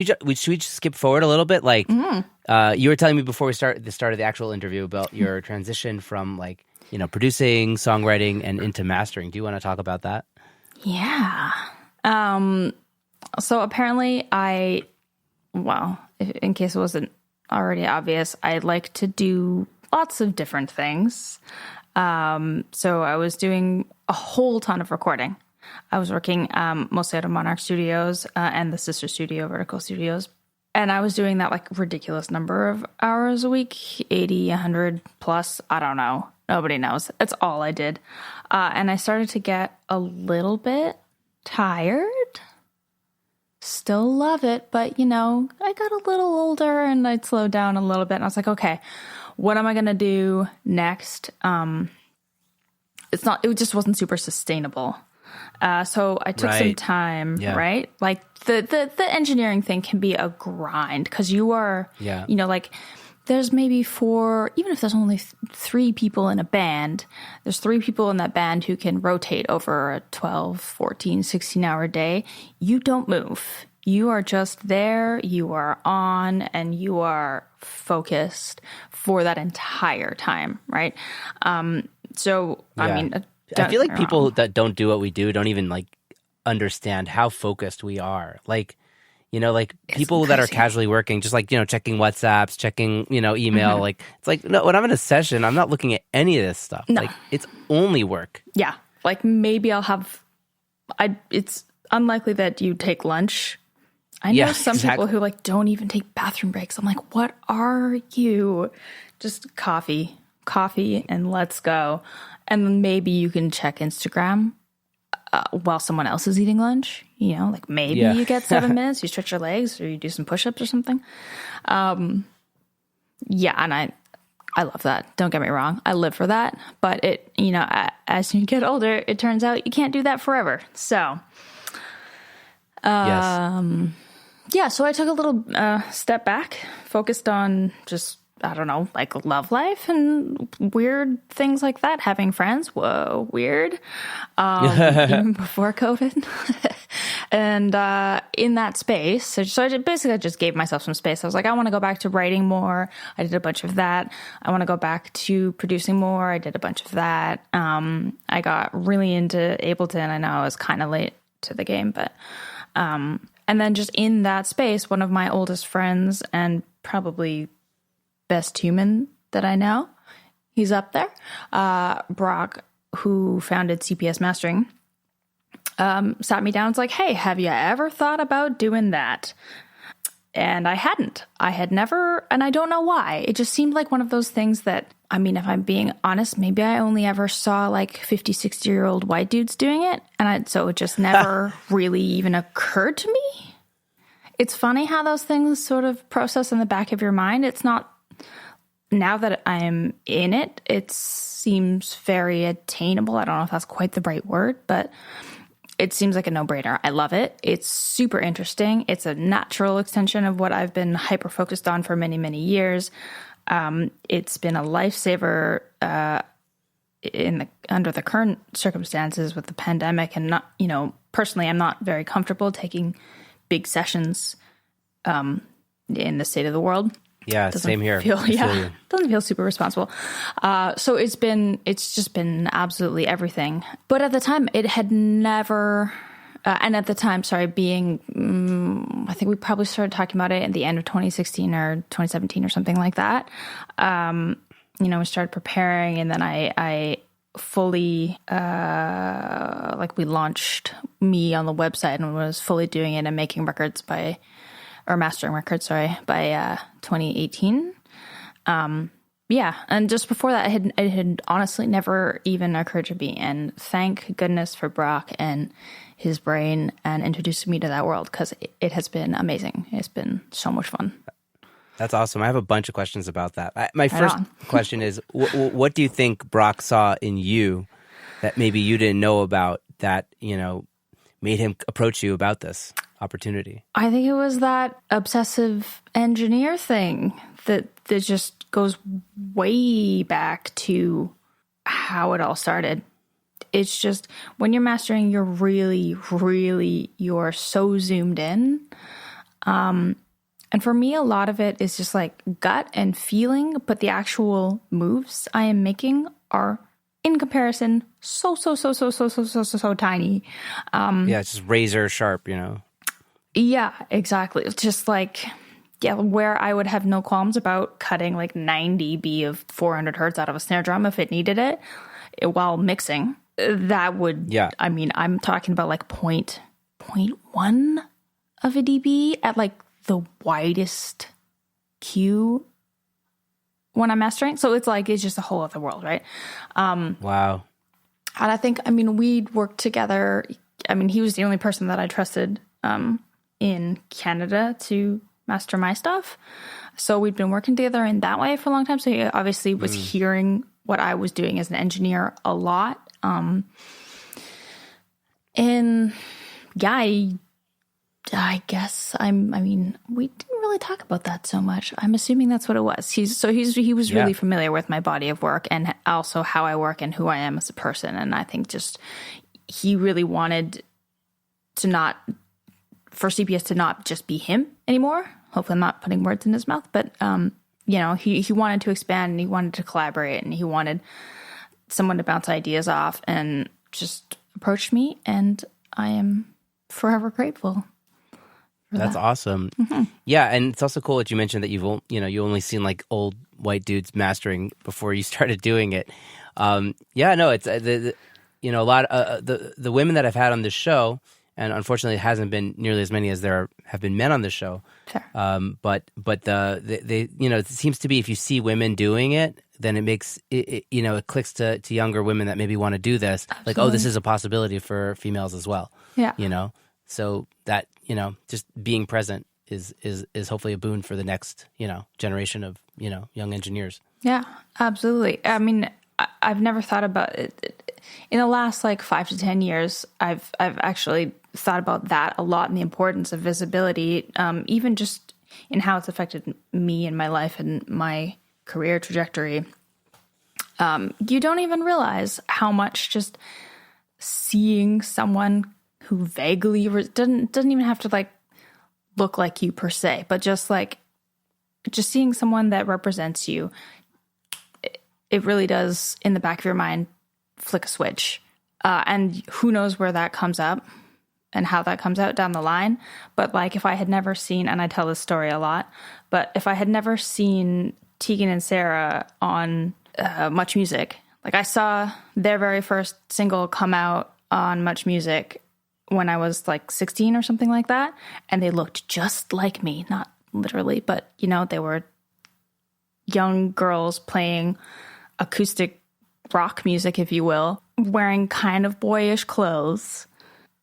Should we just skip forward a little bit? Like, you were telling me before we started the actual interview about your transition from like, producing, songwriting, and into mastering. Do you want to talk about that? Yeah. So apparently in case it wasn't already obvious, I like to do lots of different things. So I was doing a whole ton of recording. I was working mostly out of Monarch Studios and the sister studio, Vertical Studios. And I was doing that like ridiculous number of hours a week, 80, 100 plus. I don't know. Nobody knows. That's all I did. And I started to get a little bit tired. Still love it. But, I got a little older and I'd slowed down a little bit. And I was like, okay, what am I going to do next? It just wasn't super sustainable. So I took some time, right? Like the engineering thing can be a grind because you are, like there's maybe even if there's only 3 people in a band, there's 3 people in that band who can rotate over a 12, 14, 16-hour day. You don't move. You are just there, you are on, and you are focused for that entire time, right? I mean... I feel like people that don't do what we do don't even like understand how focused we are. Like, people that are casually working, just like, checking WhatsApps, checking, email. Like, it's like, no, when I'm in a session, I'm not looking at any of this stuff. No. Like, it's only work. Yeah. Like maybe it's unlikely that you take lunch. I know some people who like don't even take bathroom breaks. I'm like, what are you? Just coffee and let's go. And then maybe you can check Instagram while someone else is eating lunch. Like maybe you get 7 minutes, you stretch your legs or you do some push-ups or something. And I love that. Don't get me wrong. I live for that. But as you get older, it turns out you can't do that forever. So, so I took a little step back, focused on just, I don't know, like love life and weird things like that. Having friends, whoa, weird. Even before COVID. And in that space, so I just gave myself some space. I was like, I want to go back to writing more. I did a bunch of that. I want to go back to producing more. I did a bunch of that. I got really into Ableton. I know I was kind of late to the game, but... and then just in that space, one of my oldest friends and probably best human that I know, he's up there, Brock, who founded CPS Mastering, sat me down and was like, hey, have you ever thought about doing that? And I hadn't. I had never, and I don't know why. It just seemed like one of those things that, I mean, if I'm being honest, maybe I only ever saw like 50, 60-year-old white dudes doing it. So it just never really even occurred to me. It's funny how those things sort of process in the back of your mind. It's not, now that I'm in it, it seems very attainable. I don't know if that's quite the right word, but it seems like a no-brainer. I love it. It's super interesting. It's a natural extension of what I've been hyper-focused on for many, many years. It's been a lifesaver under the current circumstances with the pandemic, and not, personally, I'm not very comfortable taking big sessions in the state of the world. Yeah, same here. Doesn't feel super responsible. So it's just been absolutely everything. But at the time, it had never. And at the time, I think we probably started talking about it at the end of 2016 or 2017 or something like that. We started preparing, and then I fully, we launched me on the website and was fully doing it and making records mastering records, by 2018. And just before that, it had honestly never even occurred to me. And thank goodness for Brock and his brain and introducing me to that world, because it has been amazing. It's been so much fun. That's awesome. I have a bunch of questions about that. My first question is, what do you think Brock saw in you that maybe you didn't know about that, made him approach you about this opportunity? I think it was that obsessive engineer thing that just goes way back to how it all started. It's just when you're mastering, you're really, really, you're so zoomed in. And for me, a lot of it is just like gut and feeling, but the actual moves I am making are, in comparison, so tiny. It's just razor sharp, Yeah, exactly. It's just like, where I would have no qualms about cutting like 9 dB of 400 hertz out of a snare drum if it needed it while mixing. That would, I mean, I'm talking about like 0.1 of a dB at like the widest Q when I'm mastering. So it's just a whole other world, right? Wow. And I think, we'd worked together. He was the only person that I trusted in Canada to master my stuff. So we'd been working together in that way for a long time. So he obviously was hearing what I was doing as an engineer a lot. And yeah, I guess we didn't really talk about that so much. I'm assuming that's what it was. He was really familiar with my body of work and also how I work and who I am as a person. And I think just he really wanted for CPS to not just be him anymore. Hopefully I'm not putting words in his mouth, but he wanted to expand and he wanted to collaborate and he wanted someone to bounce ideas off and just approached me, and I am forever grateful. That's awesome. Mm-hmm. Yeah, and it's also cool that you mentioned that you only seen like old white dudes mastering before you started doing it. It's a lot of the women that I've had on this show, and unfortunately it hasn't been nearly as many as there have been men on the show. Sure. But it seems to be, if you see women doing it, then it makes it clicks to younger women that maybe want to do this. Absolutely. Like, oh, this is a possibility for females as well. Yeah. So that, just being present is hopefully a boon for the next, generation of, young engineers. Yeah, absolutely. I've never thought about it. In the last 5 to 10 years, I've actually thought about that a lot, and the importance of visibility, even just in how it's affected me and my life and my career trajectory. You don't even realize how much just seeing someone who vaguely doesn't even have to look like you per se, but just seeing someone that represents you, it really does, in the back of your mind, flick a switch. And who knows where that comes up and how that comes out down the line. But if I had never seen, and I tell this story a lot, but if I had never seen Tegan and Sarah on Much Music, I saw their very first single come out on Much Music when I was 16 or something like that, and they looked just like me, not literally, but they were young girls playing acoustic rock music, if you will, wearing kind of boyish clothes.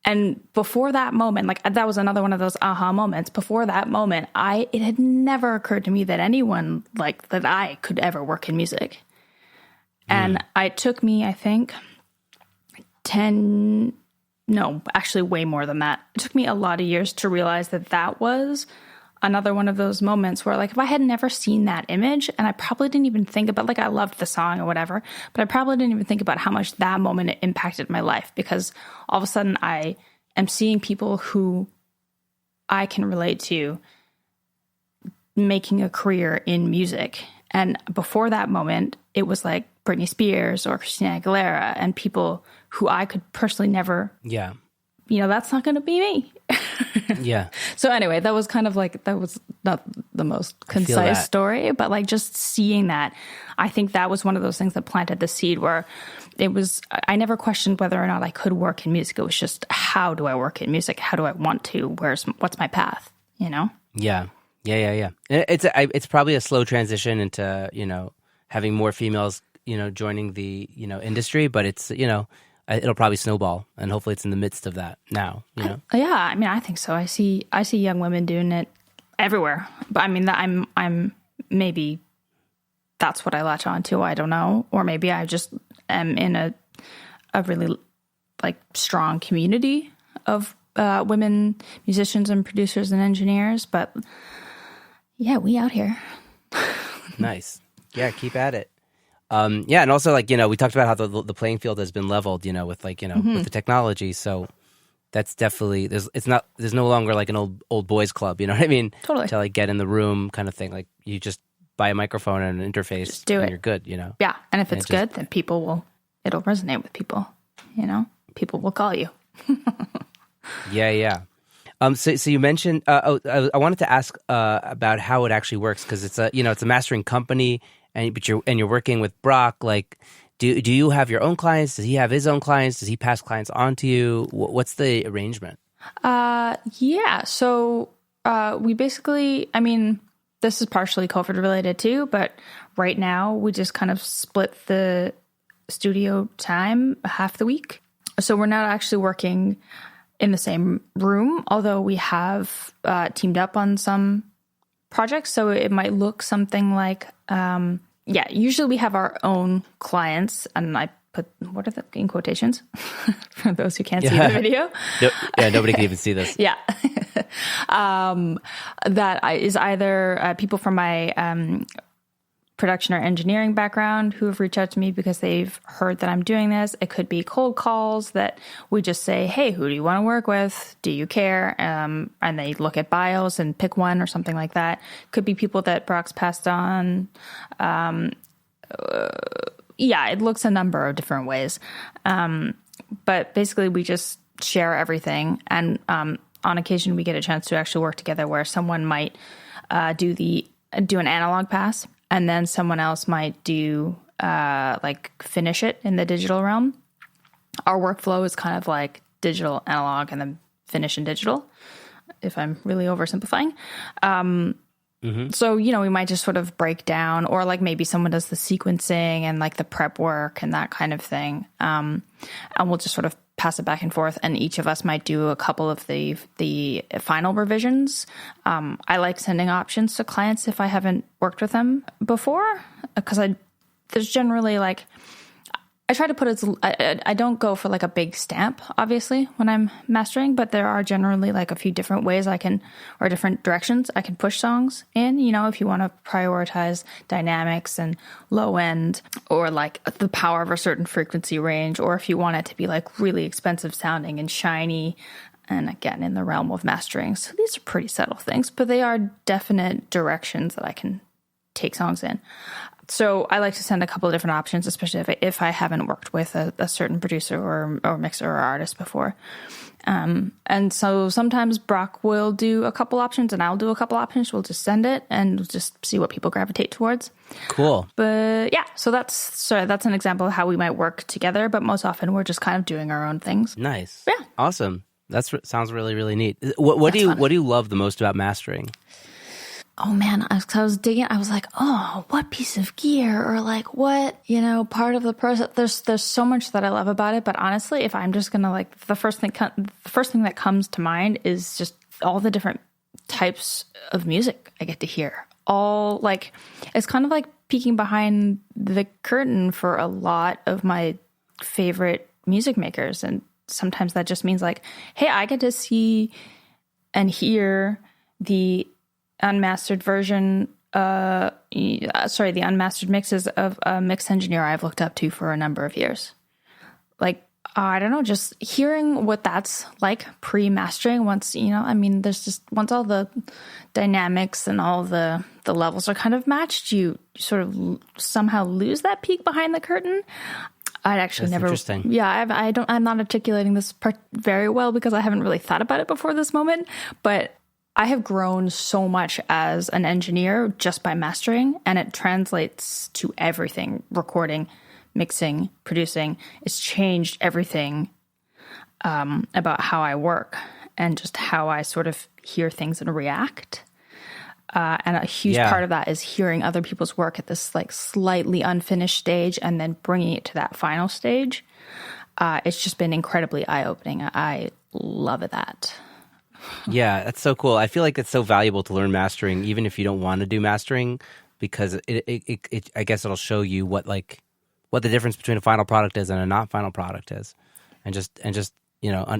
And before that moment, that was another one of those aha moments. Before that moment, it had never occurred to me that anyone that I could ever work in music. And it took me, I think, way more than that. It took me a lot of years to realize that was another one of those moments where if I had never seen that image, and I probably didn't even think about, I loved the song or whatever, but I probably didn't even think about how much that moment impacted my life, because all of a sudden I am seeing people who I can relate to making a career in music. And before that moment, it was Britney Spears or Christina Aguilera and people who I could personally never... Yeah. That's not going to be me. Yeah. So anyway, that was kind of that was not the most concise story, but just seeing that, I think that was one of those things that planted the seed where it was, I never questioned whether or not I could work in music. It was just, how do I work in music? How do I want to? What's my path? Yeah. It's probably a slow transition into, having more females, joining the, industry, but it's, it'll probably snowball, and hopefully it's in the midst of that now, Yeah, I think so. I see young women doing it everywhere. But I'm maybe that's what I latch on to. I don't know. Or maybe I just am in a really strong community of women musicians and producers and engineers. But yeah, we out here. Nice. Yeah, keep at it. And also we talked about how the playing field has been leveled, with with the technology. So that's definitely there's no longer like an old boys club, you know what I mean? Totally. To like get in the room kind of thing. Like you just buy a microphone and an interface, just do and it. you're good, you know? Yeah, and if it's good, then it'll resonate with people, you know? People will call you. Yeah. So you mentioned. I wanted to ask about how it actually works, because it's a mastering company, but you're working with Brock. Like, do you have your own clients? Does he have his own clients? Does he pass clients on to you? What's the arrangement? Yeah. So we basically, I mean, this is partially COVID related too, but right now we just kind of split the studio time half the week. So we're not actually working in the same room, although we have teamed up on some projects. So it might look something like, usually we have our own clients, and I put, what are the in quotations for those who can't see the video? Nobody can even see this. Yeah. Is either people from my production or engineering background who have reached out to me because they've heard that I'm doing this. It could be cold calls that we just say, hey, who do you want to work with? Do you care? And they look at bios and pick one or something like that. Could be people that Brock's passed on. It looks a number of different ways. But basically we just share everything. And on occasion we get a chance to actually work together where someone might do an analog pass, and then someone else might do finish it in the digital realm. Our workflow is kind of like digital, analog, and then finish in digital, if I'm really oversimplifying. So, we might just sort of break down, or like maybe someone does the sequencing and like the prep work and that kind of thing. And we'll just sort of pass it back and forth. And each of us might do a couple of the final revisions. I like sending options to clients if I haven't worked with them before, because there's generally like, I try to put it, I don't go for like a big stamp, obviously, when I'm mastering, but there are generally like a few different ways or different directions I can push songs in, if you want to prioritize dynamics and low end, or like the power of a certain frequency range, or if you want it to be like really expensive sounding and shiny, and again, in the realm of mastering. So these are pretty subtle things, but they are definite directions that I can take songs in. So I like to send a couple of different options, especially if I haven't worked with a certain producer or mixer or artist before. And so sometimes Brock will do a couple options and I'll do a couple options. We'll just send it and just see what people gravitate towards. Cool. But yeah, so that's an example of how we might work together. But most often we're just kind of doing our own things. Nice. Yeah. Awesome. Sounds really, really neat. What do you love the most about mastering? Oh man, I was digging. I was like, oh, what piece of gear, or like what, part of the process. There's so much that I love about it. But honestly, if I'm just gonna like, the first thing that comes to mind is just all the different types of music I get to hear. All like, it's kind of like peeking behind the curtain for a lot of my favorite music makers, and sometimes that just means like, hey, I get to see and hear the unmastered version, the unmastered mixes of a mix engineer I've looked up to for a number of years. Like, I don't know, just hearing what that's like pre-mastering once, once all the dynamics and all the levels are kind of matched, you sort of somehow lose that peek behind the curtain. I'd actually never. Interesting. Yeah, I'm not articulating this part very well because I haven't really thought about it before this moment, but I have grown so much as an engineer just by mastering, and it translates to everything: recording, mixing, producing. It's changed everything about how I work and just how I sort of hear things and react. And a huge part of that is hearing other people's work at this like slightly unfinished stage and then bringing it to that final stage. It's just been incredibly eye-opening. I love that. Yeah, that's so cool. I feel like it's so valuable to learn mastering, even if you don't want to do mastering, because it I guess it'll show you what the difference between a final product is and a not final product is, and just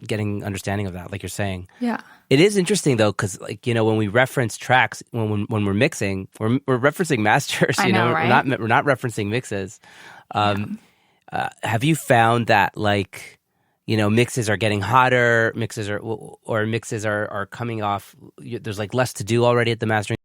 getting understanding of that, like you're saying. Yeah, it is interesting though, because when we reference tracks, when we're mixing, we're referencing masters. I know, right? We're not referencing mixes. Have you found that mixes are getting hotter, mixes are coming off. There's like less to do already at the mastering